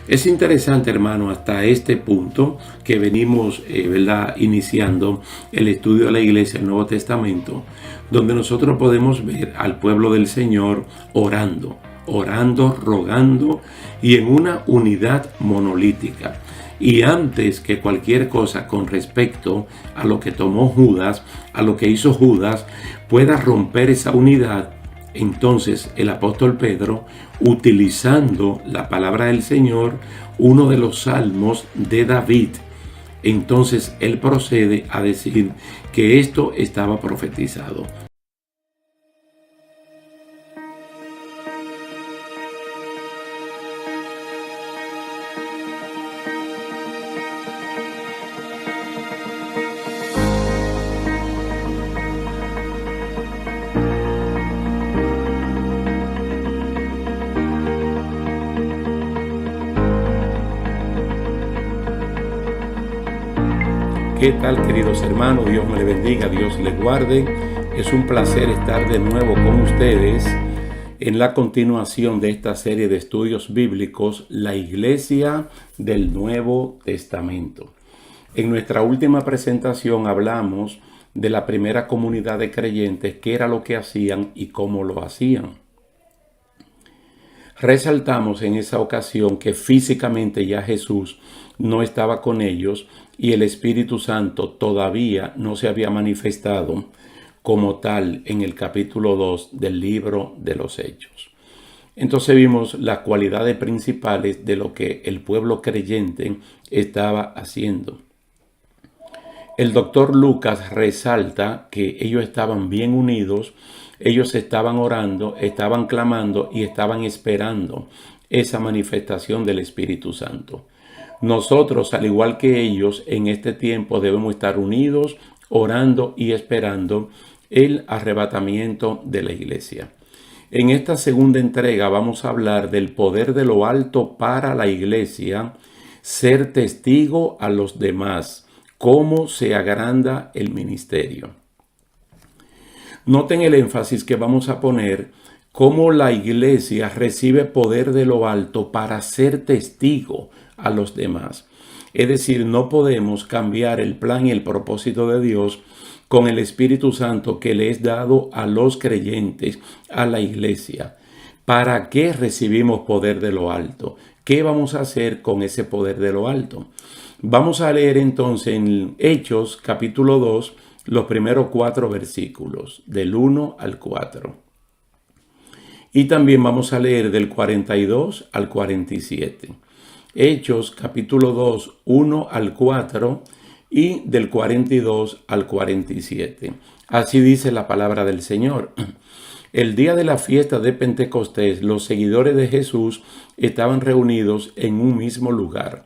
Es interesante, hermano, hasta este punto que venimos, ¿verdad?, iniciando el estudio de la iglesia del Nuevo Testamento, donde nosotros podemos ver al pueblo del Señor orando, rogando y en una unidad monolítica. Y antes que cualquier cosa con respecto a lo que tomó Judas, a lo que hizo Judas, pueda romper esa unidad, entonces el apóstol Pedro, utilizando la palabra del Señor, uno de los salmos de David, entonces él procede a decir que esto estaba profetizado. ¿Qué tal, queridos hermanos? Dios me le bendiga, Dios le guarde. Es un placer estar de nuevo con ustedes en la continuación de esta serie de estudios bíblicos, la Iglesia del Nuevo Testamento. En nuestra última presentación hablamos de la primera comunidad de creyentes, qué era lo que hacían y cómo lo hacían. Resaltamos en esa ocasión que físicamente ya Jesús no estaba con ellos y el Espíritu Santo todavía no se había manifestado como tal en el capítulo 2 del libro de los Hechos. Entonces vimos las cualidades principales de lo que el pueblo creyente estaba haciendo. El doctor Lucas resalta que ellos estaban bien unidos, ellos estaban orando, estaban clamando y estaban esperando esa manifestación del Espíritu Santo. Nosotros, al igual que ellos, en este tiempo debemos estar unidos, orando y esperando el arrebatamiento de la iglesia. En esta segunda entrega vamos a hablar del poder de lo alto para la iglesia, ser testigo a los demás, cómo se agranda el ministerio. Noten el énfasis que vamos a poner, cómo la iglesia recibe poder de lo alto para ser testigo a los demás. Es decir, no podemos cambiar el plan y el propósito de Dios con el Espíritu Santo que le es dado a los creyentes, a la iglesia. ¿Para qué recibimos poder de lo alto? ¿Qué vamos a hacer con ese poder de lo alto? Vamos a leer entonces en Hechos capítulo 2 los primeros 4 versículos, del 1 al 4. Y también vamos a leer del 42 al 47. Hechos capítulo 2, 1 al 4 y del 42 al 47. Así dice la palabra del Señor. El día de la fiesta de Pentecostés, los seguidores de Jesús estaban reunidos en un mismo lugar.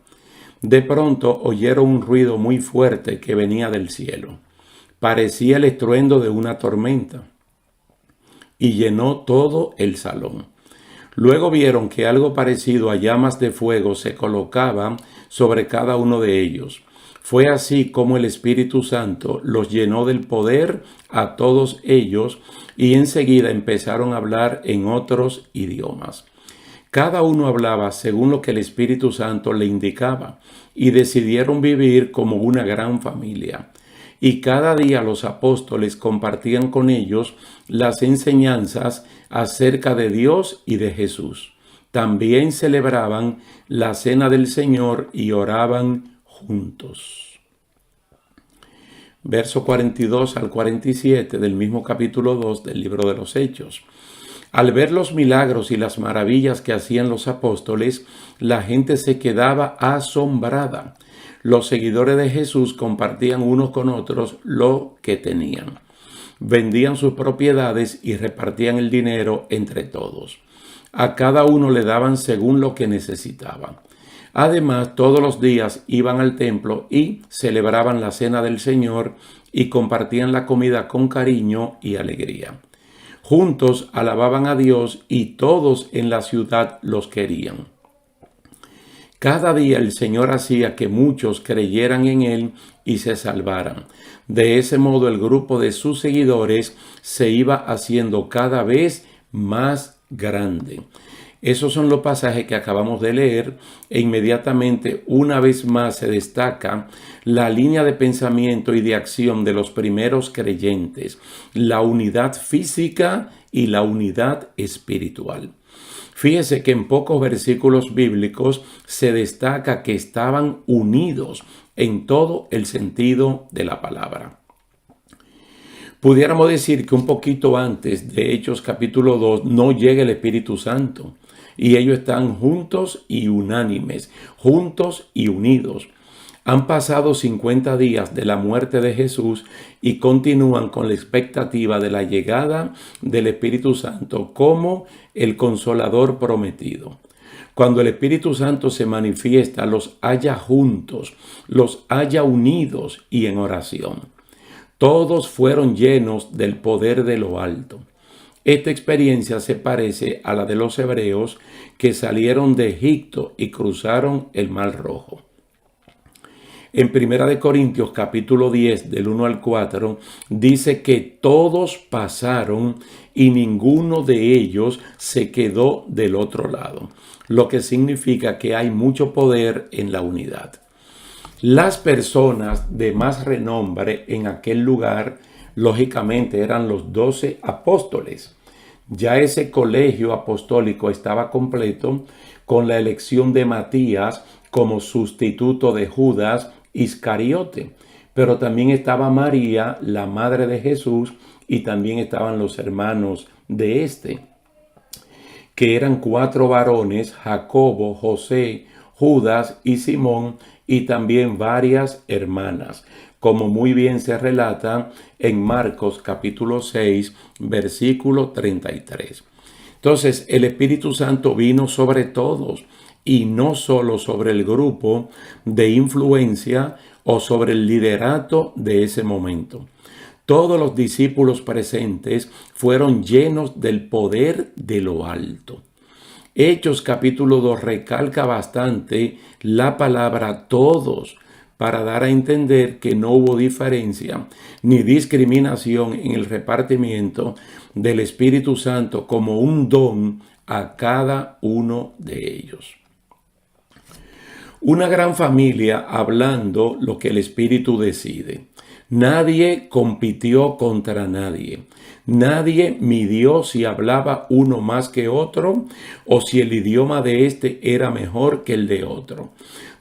De pronto oyeron un ruido muy fuerte que venía del cielo. Parecía el estruendo de una tormenta y llenó todo el salón. Luego vieron que algo parecido a llamas de fuego se colocaba sobre cada uno de ellos. Fue así como el Espíritu Santo los llenó del poder a todos ellos y enseguida empezaron a hablar en otros idiomas. Cada uno hablaba según lo que el Espíritu Santo le indicaba y decidieron vivir como una gran familia. Y cada día los apóstoles compartían con ellos las enseñanzas acerca de Dios y de Jesús. También celebraban la cena del Señor y oraban juntos. Verso 42 al 47 del mismo capítulo 2 del libro de los Hechos. Al ver los milagros y las maravillas que hacían los apóstoles, la gente se quedaba asombrada. Los seguidores de Jesús compartían unos con otros lo que tenían. Vendían sus propiedades y repartían el dinero entre todos. A cada uno le daban según lo que necesitaba. Además, todos los días iban al templo y celebraban la cena del Señor y compartían la comida con cariño y alegría. Juntos alababan a Dios y todos en la ciudad los querían. Cada día el Señor hacía que muchos creyeran en Él y se salvaran. De ese modo el grupo de sus seguidores se iba haciendo cada vez más grande. Esos son los pasajes que acabamos de leer e inmediatamente una vez más se destaca la línea de pensamiento y de acción de los primeros creyentes, la unidad física y la unidad espiritual. Fíjese que en pocos versículos bíblicos se destaca que estaban unidos en todo el sentido de la palabra. Pudiéramos decir que un poquito antes de Hechos capítulo 2 no llega el Espíritu Santo y ellos están juntos y unánimes, juntos y unidos. Han pasado 50 días de la muerte de Jesús y continúan con la expectativa de la llegada del Espíritu Santo como el Consolador prometido. Cuando el Espíritu Santo se manifiesta, los halla juntos, los halla unidos y en oración. Todos fueron llenos del poder de lo alto. Esta experiencia se parece a la de los hebreos que salieron de Egipto y cruzaron el Mar Rojo. En 1 Corintios capítulo 10 del 1 al 4 dice que todos pasaron y ninguno de ellos se quedó del otro lado, lo que significa que hay mucho poder en la unidad. Las personas de más renombre en aquel lugar, lógicamente, eran los 12 apóstoles. Ya ese colegio apostólico estaba completo con la elección de Matías como sustituto de Judas Iscariote, pero también estaba María, la madre de Jesús, y también estaban los hermanos de este, que eran 4 varones: Jacobo, José, Judas y Simón, y también varias hermanas, como muy bien se relata en Marcos capítulo 6, versículo 33. Entonces, el Espíritu Santo vino sobre todos, y no solo sobre el grupo de influencia o sobre el liderato de ese momento. Todos los discípulos presentes fueron llenos del poder de lo alto. Hechos capítulo 2 recalca bastante la palabra todos para dar a entender que no hubo diferencia ni discriminación en el repartimiento del Espíritu Santo como un don a cada uno de ellos. Una gran familia hablando lo que el Espíritu decide. Nadie compitió contra nadie. Nadie midió si hablaba uno más que otro o si el idioma de este era mejor que el de otro.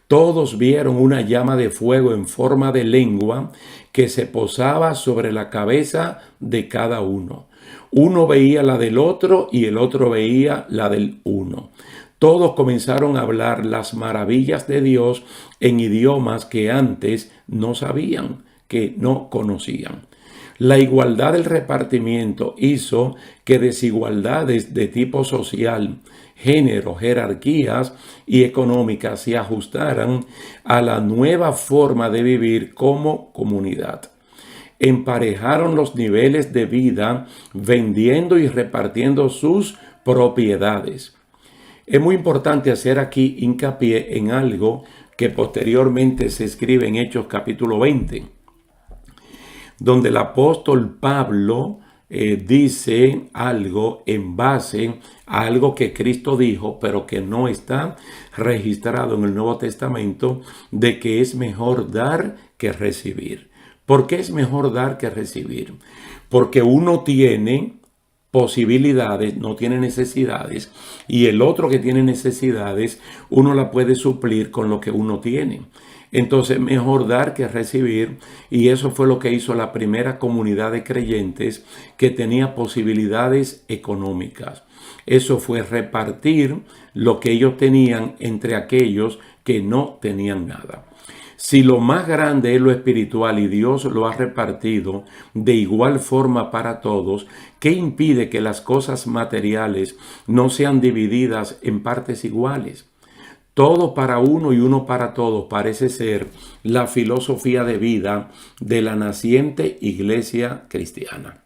Todos vieron una llama de fuego en forma de lengua que se posaba sobre la cabeza de cada uno. Uno veía la del otro y el otro veía la del uno. Todos comenzaron a hablar las maravillas de Dios en idiomas que antes no sabían, que no conocían. La igualdad del repartimiento hizo que desigualdades de tipo social, género, jerarquías y económicas se ajustaran a la nueva forma de vivir como comunidad. Emparejaron los niveles de vida vendiendo y repartiendo sus propiedades. Es muy importante hacer aquí hincapié en algo que posteriormente se escribe en Hechos capítulo 20, donde el apóstol Pablo dice algo en base a algo que Cristo dijo, pero que no está registrado en el Nuevo Testamento, de que es mejor dar que recibir. ¿Por qué es mejor dar que recibir? Porque uno tiene posibilidades, no tiene necesidades, y el otro que tiene necesidades, uno la puede suplir con lo que uno tiene. Entonces, mejor dar que recibir, y eso fue lo que hizo la primera comunidad de creyentes que tenía posibilidades económicas. Eso fue repartir lo que ellos tenían entre aquellos que no tenían nada. Si lo más grande es lo espiritual y Dios lo ha repartido de igual forma para todos, ¿qué impide que las cosas materiales no sean divididas en partes iguales? Todo para uno y uno para todos parece ser la filosofía de vida de la naciente iglesia cristiana.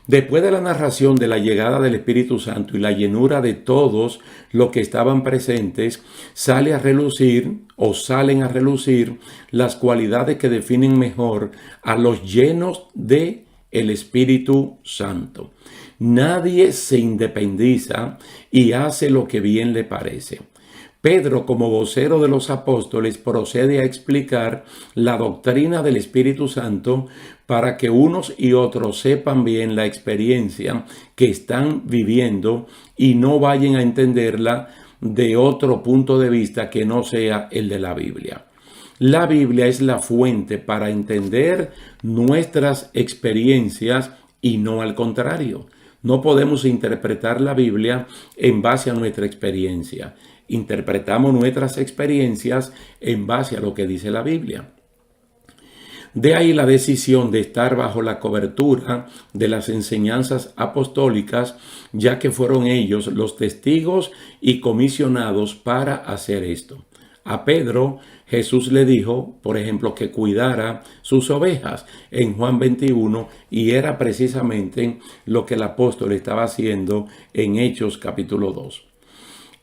Después de la narración de la llegada del Espíritu Santo y la llenura de todos los que estaban presentes, salen a relucir las cualidades que definen mejor a los llenos de el Espíritu Santo. Nadie se independiza y hace lo que bien le parece. Pedro, como vocero de los apóstoles, procede a explicar la doctrina del Espíritu Santo para que unos y otros sepan bien la experiencia que están viviendo y no vayan a entenderla de otro punto de vista que no sea el de la Biblia. La Biblia es la fuente para entender nuestras experiencias y no al contrario. No podemos interpretar la Biblia en base a nuestra experiencia. Interpretamos nuestras experiencias en base a lo que dice la Biblia. De ahí la decisión de estar bajo la cobertura de las enseñanzas apostólicas, ya que fueron ellos los testigos y comisionados para hacer esto. A Pedro, Jesús le dijo, por ejemplo, que cuidara sus ovejas en Juan 21, y era precisamente lo que el apóstol estaba haciendo en Hechos capítulo 2.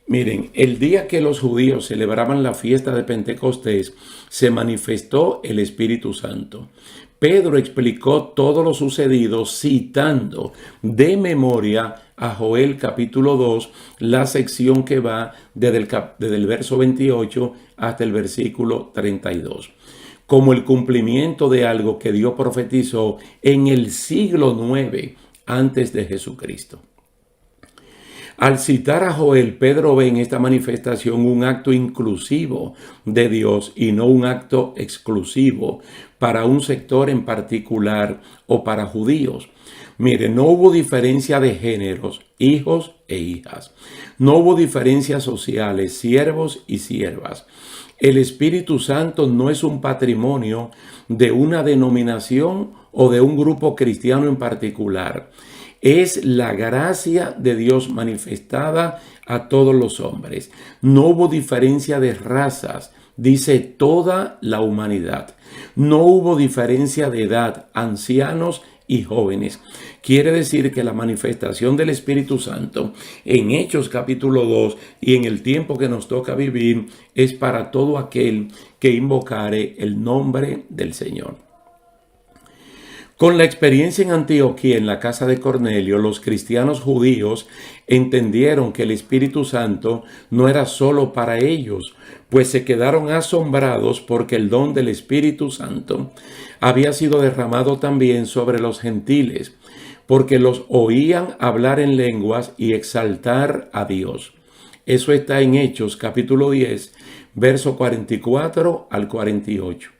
Miren, el día que los judíos celebraban la fiesta de Pentecostés, se manifestó el Espíritu Santo. Pedro explicó todo lo sucedido citando de memoria a Joel capítulo 2, la sección que va desde el verso 28 hasta el versículo 32, como el cumplimiento de algo que Dios profetizó en el siglo 9 antes de Jesucristo. Al citar a Joel, Pedro ve en esta manifestación un acto inclusivo de Dios y no un acto exclusivo para un sector en particular o para judíos. Mire, no hubo diferencia de géneros, hijos e hijas. No hubo diferencias sociales, siervos y siervas. El Espíritu Santo no es un patrimonio de una denominación o de un grupo cristiano en particular. Es la gracia de Dios manifestada a todos los hombres. No hubo diferencia de razas, dice toda la humanidad. No hubo diferencia de edad, ancianos y jóvenes. Quiere decir que la manifestación del Espíritu Santo en Hechos capítulo 2 y en el tiempo que nos toca vivir es para todo aquel que invocare el nombre del Señor. Con la experiencia en Antioquía, en la casa de Cornelio, los cristianos judíos entendieron que el Espíritu Santo no era solo para ellos, pues se quedaron asombrados porque el don del Espíritu Santo había sido derramado también sobre los gentiles, porque los oían hablar en lenguas y exaltar a Dios. Eso está en Hechos capítulo 10, verso 44 al 48.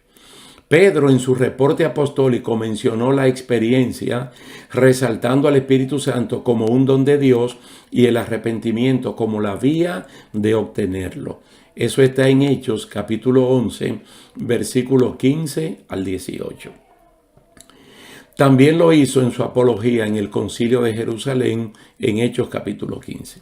Pedro en su reporte apostólico mencionó la experiencia, resaltando al Espíritu Santo como un don de Dios y el arrepentimiento como la vía de obtenerlo. Eso está en Hechos capítulo 11, versículos 15 al 18. También lo hizo en su apología en el Concilio de Jerusalén en Hechos capítulo 15.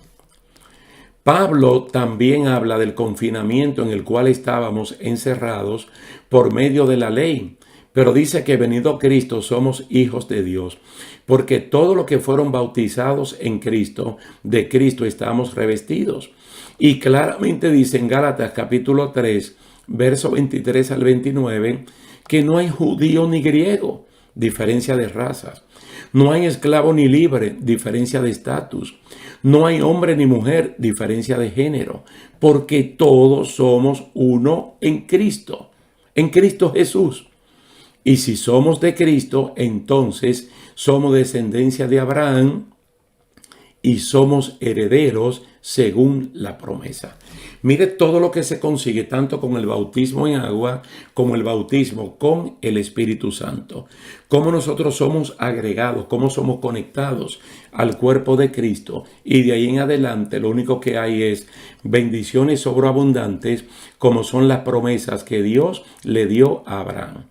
Pablo también habla del confinamiento en el cual estábamos encerrados por medio de la ley, pero dice que venido Cristo somos hijos de Dios, porque todo lo que fueron bautizados en Cristo, de Cristo estamos revestidos. Y claramente dice en Gálatas capítulo 3, verso 23 al 29, que no hay judío ni griego, diferencia de razas. No hay esclavo ni libre, diferencia de estatus. No hay hombre ni mujer, diferencia de género, porque todos somos uno en Cristo Jesús. Y si somos de Cristo, entonces somos descendencia de Abraham y somos herederos según la promesa. Mire todo lo que se consigue tanto con el bautismo en agua como el bautismo con el Espíritu Santo. Cómo nosotros somos agregados, cómo somos conectados al cuerpo de Cristo. Y de ahí en adelante lo único que hay es bendiciones sobreabundantes como son las promesas que Dios le dio a Abraham.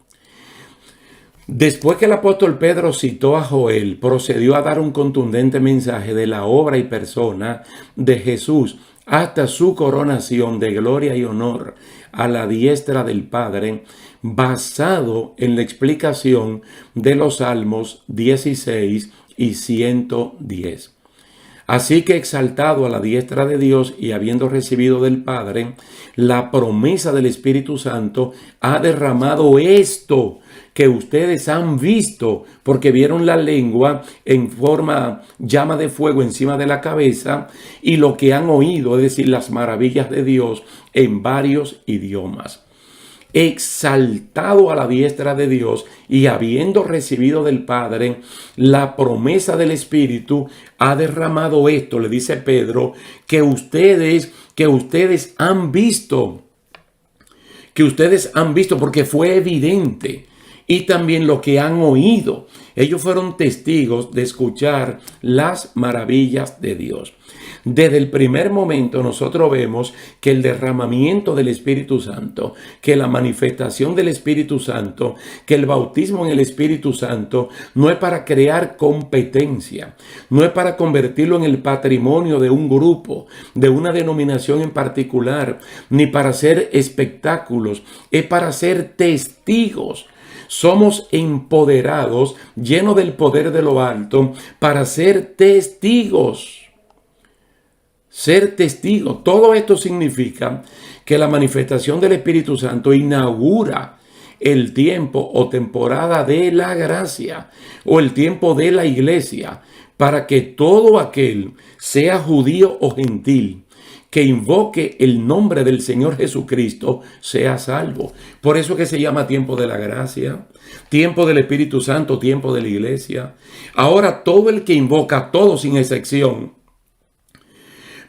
Después que el apóstol Pedro citó a Joel, procedió a dar un contundente mensaje de la obra y persona de Jesús hasta su coronación de gloria y honor a la diestra del Padre, basado en la explicación de los Salmos 16 y 110. Así que exaltado a la diestra de Dios y habiendo recibido del Padre la promesa del Espíritu Santo, ha derramado esto que ustedes han visto, porque vieron la lengua en forma llama de fuego encima de la cabeza, y lo que han oído, es decir, las maravillas de Dios en varios idiomas. Exaltado a la diestra de Dios y habiendo recibido del Padre la promesa del Espíritu, ha derramado esto, le dice Pedro, que ustedes han visto, porque fue evidente, y también lo que han oído. Ellos fueron testigos de escuchar las maravillas de Dios. Desde el primer momento nosotros vemos que el derramamiento del Espíritu Santo, que la manifestación del Espíritu Santo, que el bautismo en el Espíritu Santo no es para crear competencia, no es para convertirlo en el patrimonio de un grupo, de una denominación en particular, ni para hacer espectáculos, es para ser testigos. Somos empoderados, llenos del poder de lo alto, para ser testigos. Ser testigo. Todo esto significa que la manifestación del Espíritu Santo inaugura el tiempo o temporada de la gracia o el tiempo de la iglesia para que todo aquel, sea judío o gentil, que invoque el nombre del Señor Jesucristo sea salvo. Por eso que se llama tiempo de la gracia, tiempo del Espíritu Santo, tiempo de la iglesia. Ahora todo el que invoca, todo sin excepción,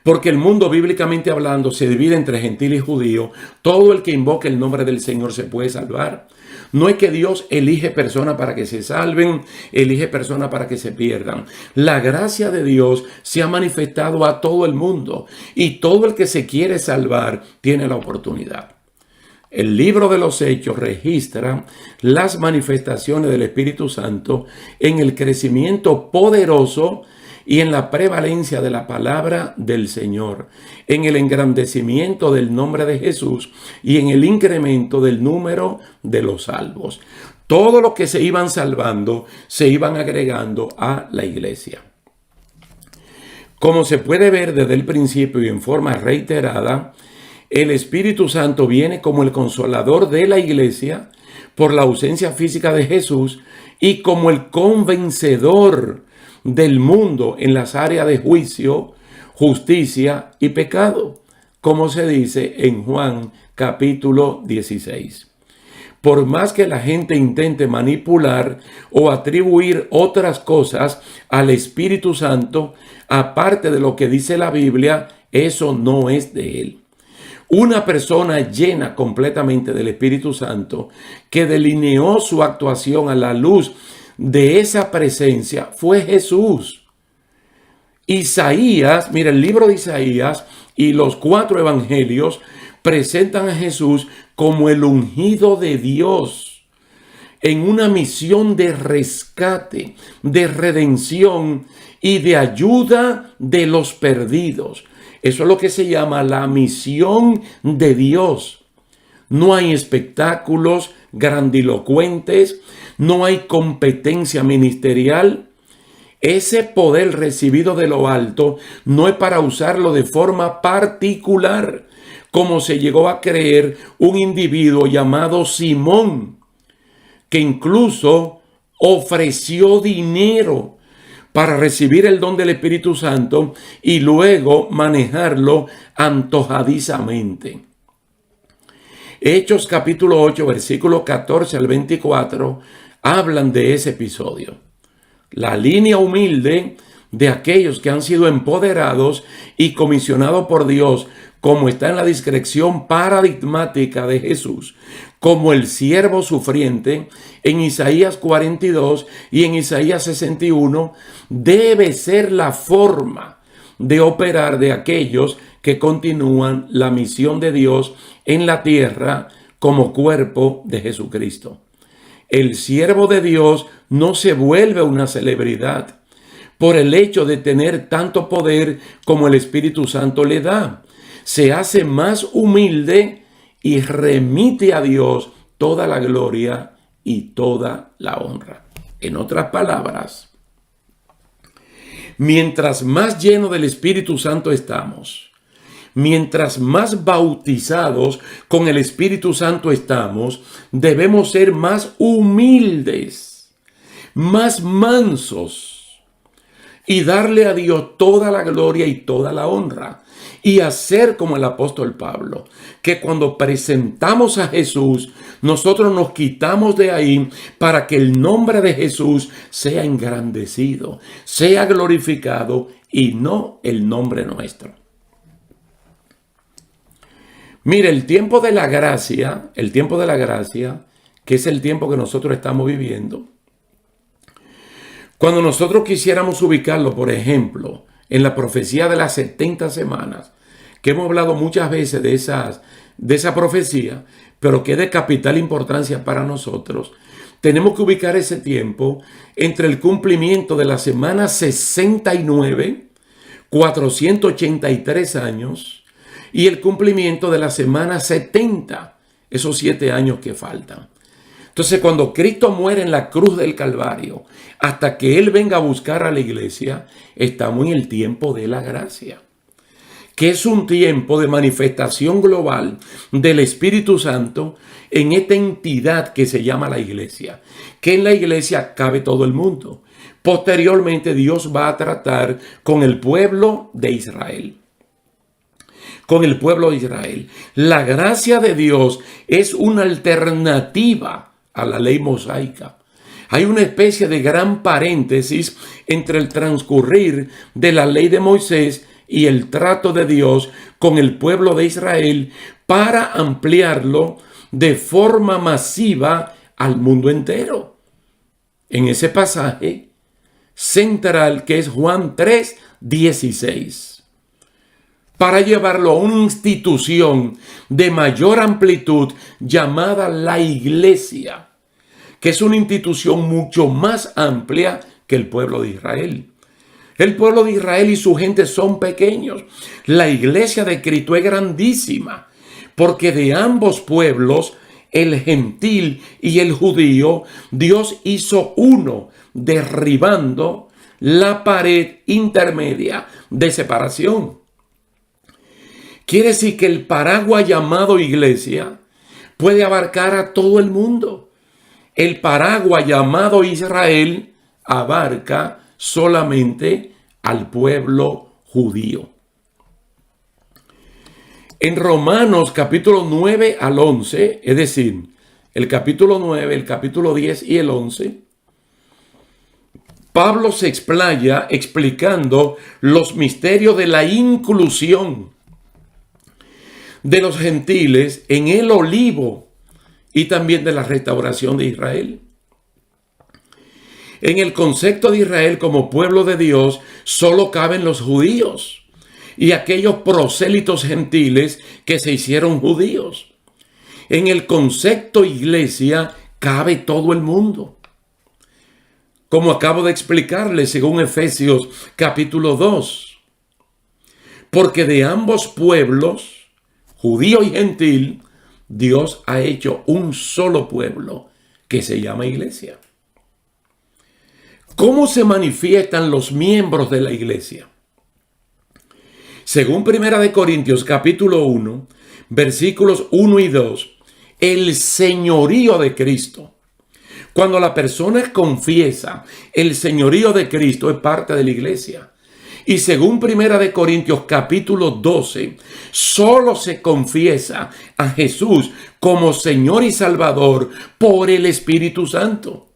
porque el mundo, bíblicamente hablando, se divide entre gentil y judío. Todo el que invoque el nombre del Señor se puede salvar. No es que Dios elige personas para que se salven, elige personas para que se pierdan. La gracia de Dios se ha manifestado a todo el mundo y todo el que se quiere salvar tiene la oportunidad. El libro de los Hechos registra las manifestaciones del Espíritu Santo en el crecimiento poderoso y en la prevalencia de la palabra del Señor, en el engrandecimiento del nombre de Jesús y en el incremento del número de los salvos. Todos los que se iban salvando se iban agregando a la iglesia. Como se puede ver desde el principio y en forma reiterada, el Espíritu Santo viene como el consolador de la iglesia por la ausencia física de Jesús y como el convencedor del mundo en las áreas de juicio, justicia y pecado, como se dice en Juan capítulo 16. Por más que la gente intente manipular o atribuir otras cosas al Espíritu Santo, aparte de lo que dice la Biblia, eso no es de él. Una persona llena completamente del Espíritu Santo, que delineó su actuación a la luz de esa presencia, fue Jesús. Isaías, mira, el libro de Isaías y los 4 evangelios presentan a Jesús como el ungido de Dios en una misión de rescate, de redención y de ayuda de los perdidos. Eso es lo que se llama la misión de Dios. No hay espectáculos grandilocuentes, no hay competencia ministerial. Ese poder recibido de lo alto no es para usarlo de forma particular, como se llegó a creer un individuo llamado Simón, que incluso ofreció dinero para recibir el don del Espíritu Santo y luego manejarlo antojadizamente. Hechos capítulo 8, versículos 14 al 24, hablan de ese episodio. La línea humilde de aquellos que han sido empoderados y comisionados por Dios, como está en la descripción paradigmática de Jesús, como el siervo sufriente en Isaías 42 y en Isaías 61, debe ser la forma de operar de aquellos que continúan la misión de Dios en la tierra como cuerpo de Jesucristo. El siervo de Dios no se vuelve una celebridad por el hecho de tener tanto poder como el Espíritu Santo le da. Se hace más humilde y remite a Dios toda la gloria y toda la honra. En otras palabras, mientras más lleno del Espíritu Santo estamos, mientras más bautizados con el Espíritu Santo estamos, debemos ser más humildes, más mansos y darle a Dios toda la gloria y toda la honra. Y hacer como el apóstol Pablo, que cuando presentamos a Jesús, nosotros nos quitamos de ahí para que el nombre de Jesús sea engrandecido, sea glorificado y no el nombre nuestro. Mire, el tiempo de la gracia, que es el tiempo que nosotros estamos viviendo, cuando nosotros quisiéramos ubicarlo, por ejemplo, en la profecía de las 70 semanas, que hemos hablado muchas veces de esa profecía, pero que es de capital importancia para nosotros, tenemos que ubicar ese tiempo entre el cumplimiento de la semana 69, 483 años, y el cumplimiento de la semana 70, esos 7 años que faltan. Entonces, cuando Cristo muere en la cruz del Calvario, hasta que Él venga a buscar a la iglesia, estamos en el tiempo de la gracia, que es un tiempo de manifestación global del Espíritu Santo en esta entidad que se llama la iglesia, que en la iglesia cabe todo el mundo. Posteriormente, Dios va a tratar con el pueblo de Israel. Con el pueblo de Israel. La gracia de Dios es una alternativa a la ley mosaica. Hay una especie de gran paréntesis entre el transcurrir de la ley de Moisés y el trato de Dios con el pueblo de Israel para ampliarlo de forma masiva al mundo entero. En ese pasaje central que es Juan 3:16. Para llevarlo a una institución de mayor amplitud llamada la iglesia, que es una institución mucho más amplia que el pueblo de Israel. El pueblo de Israel y su gente son pequeños. La iglesia de Cristo es grandísima, porque de ambos pueblos, el gentil y el judío, Dios hizo uno, derribando la pared intermedia de separación. Quiere decir que el paraguas llamado iglesia puede abarcar a todo el mundo. El paraguas llamado Israel abarca solamente al pueblo judío. En Romanos capítulo 9 al 11, es decir, el capítulo 9, el capítulo 10 y el 11, Pablo se explaya explicando los misterios de la inclusión de los gentiles en el olivo y también de la restauración de Israel. En el concepto de Israel como pueblo de Dios solo caben los judíos y aquellos prosélitos gentiles que se hicieron judíos. En el concepto iglesia cabe todo el mundo. Como acabo de explicarles según Efesios capítulo 2. Porque de ambos pueblos, judío y gentil, Dios ha hecho un solo pueblo que se llama iglesia. ¿Cómo se manifiestan los miembros de la iglesia? Según 1 Corintios capítulo 1, versículos 1 y 2, el señorío de Cristo. Cuando la persona confiesa el señorío de Cristo, es parte de la iglesia. Y según 1 Corintios capítulo 12, solo se confiesa a Jesús como Señor y Salvador por el Espíritu Santo.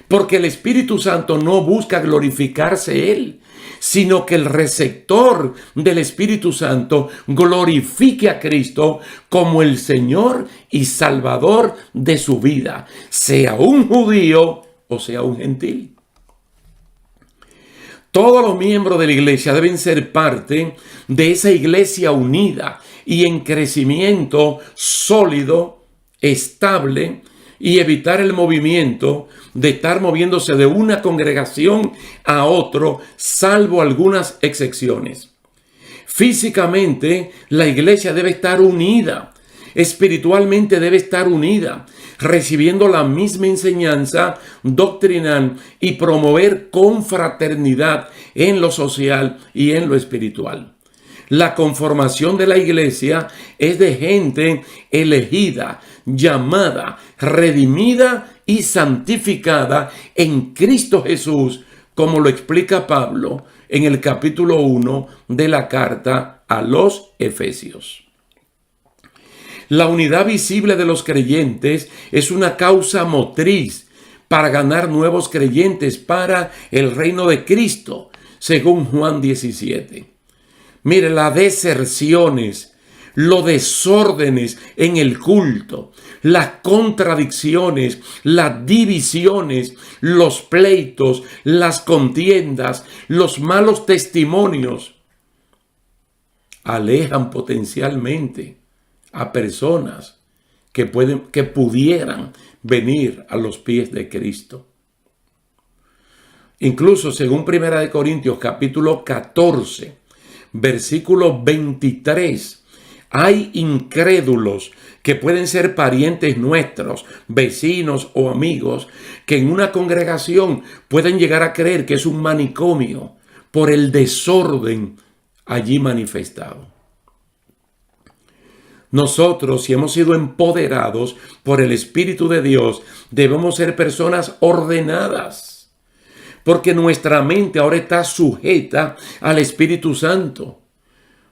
Porque el Espíritu Santo no busca glorificarse Él, sino que el receptor del Espíritu Santo glorifique a Cristo como el Señor y Salvador de su vida, sea un judío o sea un gentil. Todos los miembros de la iglesia deben ser parte de esa iglesia unida y en crecimiento sólido, estable, y evitar el movimiento de estar moviéndose de una congregación a otro, salvo algunas excepciones. Físicamente, la iglesia debe estar unida. Espiritualmente debe estar unida, recibiendo la misma enseñanza doctrinal y promover confraternidad en lo social y en lo espiritual. La conformación de la iglesia es de gente elegida, llamada, redimida y santificada en Cristo Jesús, como lo explica Pablo en el capítulo 1 de la carta a los Efesios. La unidad visible de los creyentes es una causa motriz para ganar nuevos creyentes para el reino de Cristo, según Juan 17. Mire, las deserciones, los desórdenes en el culto, las contradicciones, las divisiones, los pleitos, las contiendas, los malos testimonios, alejan potencialmente a personas que pudieran venir a los pies de Cristo. Incluso según 1 Corintios capítulo 14, versículo 23, hay incrédulos que pueden ser parientes nuestros, vecinos o amigos, que en una congregación pueden llegar a creer que es un manicomio por el desorden allí manifestado. Nosotros, si hemos sido empoderados por el Espíritu de Dios, debemos ser personas ordenadas, porque nuestra mente ahora está sujeta al Espíritu Santo.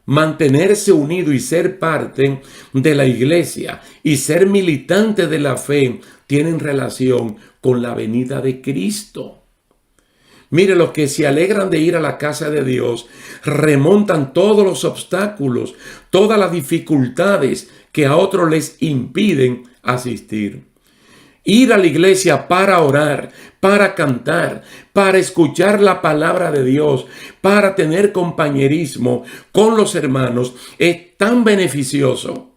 Mantenerse unido y ser parte de la iglesia y ser militante de la fe tienen relación con la venida de Cristo. Mire, los que se alegran de ir a la casa de Dios remontan todos los obstáculos, todas las dificultades que a otros les impiden asistir. Ir a la iglesia para orar, para cantar, para escuchar la palabra de Dios, para tener compañerismo con los hermanos es tan beneficioso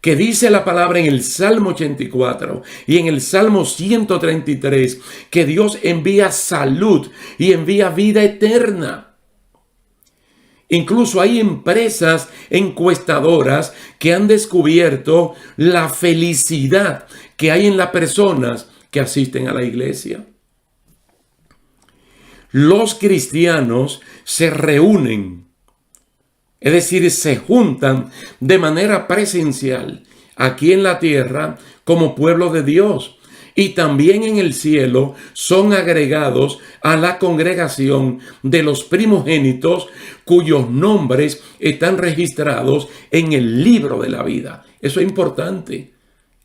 que dice la palabra en el Salmo 84 y en el Salmo 133 que Dios envía salud y envía vida eterna. Incluso hay empresas encuestadoras que han descubierto la felicidad que hay en las personas que asisten a la iglesia. Los cristianos se reúnen, es decir, se juntan de manera presencial aquí en la tierra como pueblo de Dios. Y también en el cielo son agregados a la congregación de los primogénitos cuyos nombres están registrados en el libro de la vida. Eso es importante.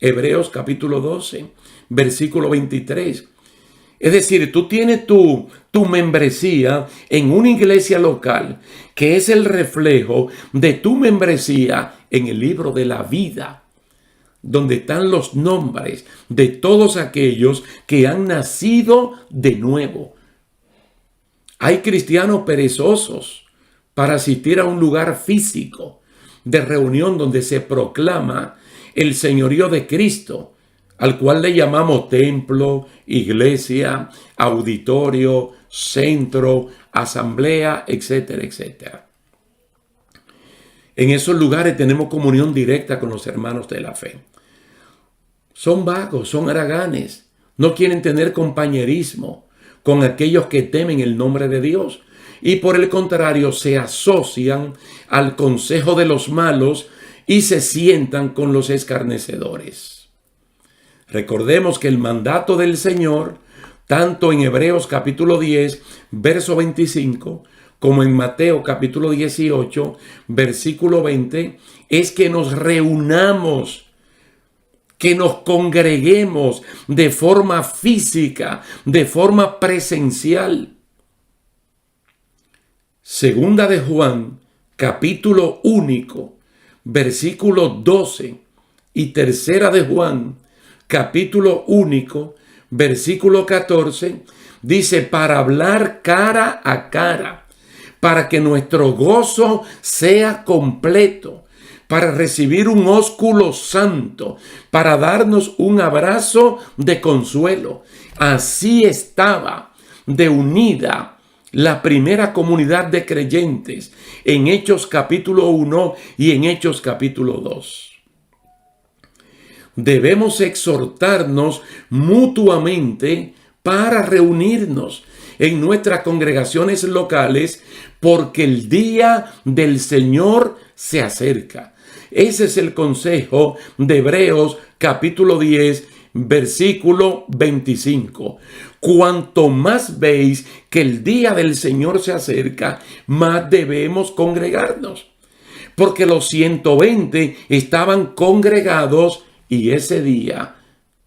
Hebreos capítulo 12, versículo 23. Es decir, tú tienes tu membresía en una iglesia local que es el reflejo de tu membresía en el libro de la vida, donde están los nombres de todos aquellos que han nacido de nuevo. Hay cristianos perezosos para asistir a un lugar físico de reunión donde se proclama el señorío de Cristo, al cual le llamamos templo, iglesia, auditorio, centro, asamblea, etcétera, etcétera. En esos lugares tenemos comunión directa con los hermanos de la fe. Son vagos, son haraganes, no quieren tener compañerismo con aquellos que temen el nombre de Dios y por el contrario se asocian al consejo de los malos y se sientan con los escarnecedores. Recordemos que el mandato del Señor, tanto en Hebreos capítulo 10, verso 25, como en Mateo capítulo 18, versículo 20, es que nos reunamos, que nos congreguemos de forma física, de forma presencial. Segunda de Juan, capítulo único, versículo 12, y tercera de Juan, capítulo único, versículo 14, dice, para hablar cara a cara, para que nuestro gozo sea completo, para recibir un ósculo santo, para darnos un abrazo de consuelo. Así estaba de unida la primera comunidad de creyentes en Hechos capítulo 1 y en Hechos capítulo 2. Debemos exhortarnos mutuamente para reunirnos en nuestras congregaciones locales, porque el día del Señor se acerca. Ese es el consejo de Hebreos capítulo 10, versículo 25. Cuanto más veis que el día del Señor se acerca, más debemos congregarnos. Porque los 120 estaban congregados y ese día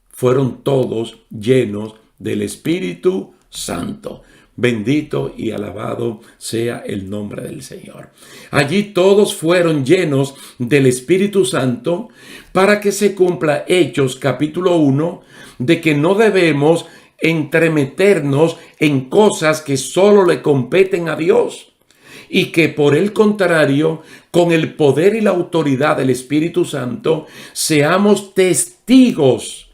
fueron todos llenos del Espíritu Santo. Bendito y alabado sea el nombre del Señor. Allí todos fueron llenos del Espíritu Santo para que se cumpla Hechos capítulo 1, de que no debemos entremeternos en cosas que solo le competen a Dios. Y que por el contrario, con el poder y la autoridad del Espíritu Santo, seamos testigos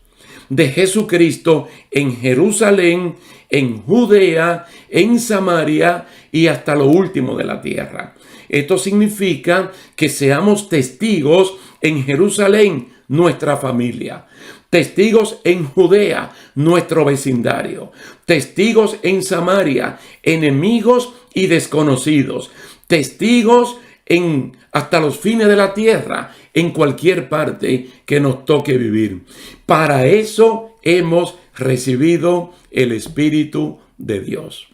de Jesucristo en Jerusalén, en Judea, en Samaria y hasta lo último de la tierra. Esto significa que seamos testigos en Jerusalén, nuestra familia. Testigos en Judea, nuestro vecindario. Testigos en Samaria, enemigos y desconocidos. Testigos en hasta los fines de la tierra, en cualquier parte que nos toque vivir. Para eso hemos recibido el Espíritu de Dios.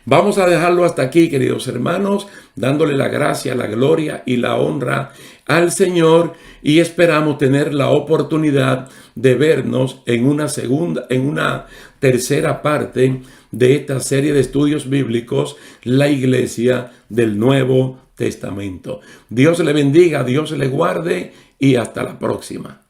Vamos a dejarlo hasta aquí, queridos hermanos, dándole la gracia, la gloria y la honra al Señor, y esperamos tener la oportunidad de vernos en una tercera parte de esta serie de estudios bíblicos, la Iglesia del Nuevo Testamento. Dios le bendiga, Dios le guarde y hasta la próxima.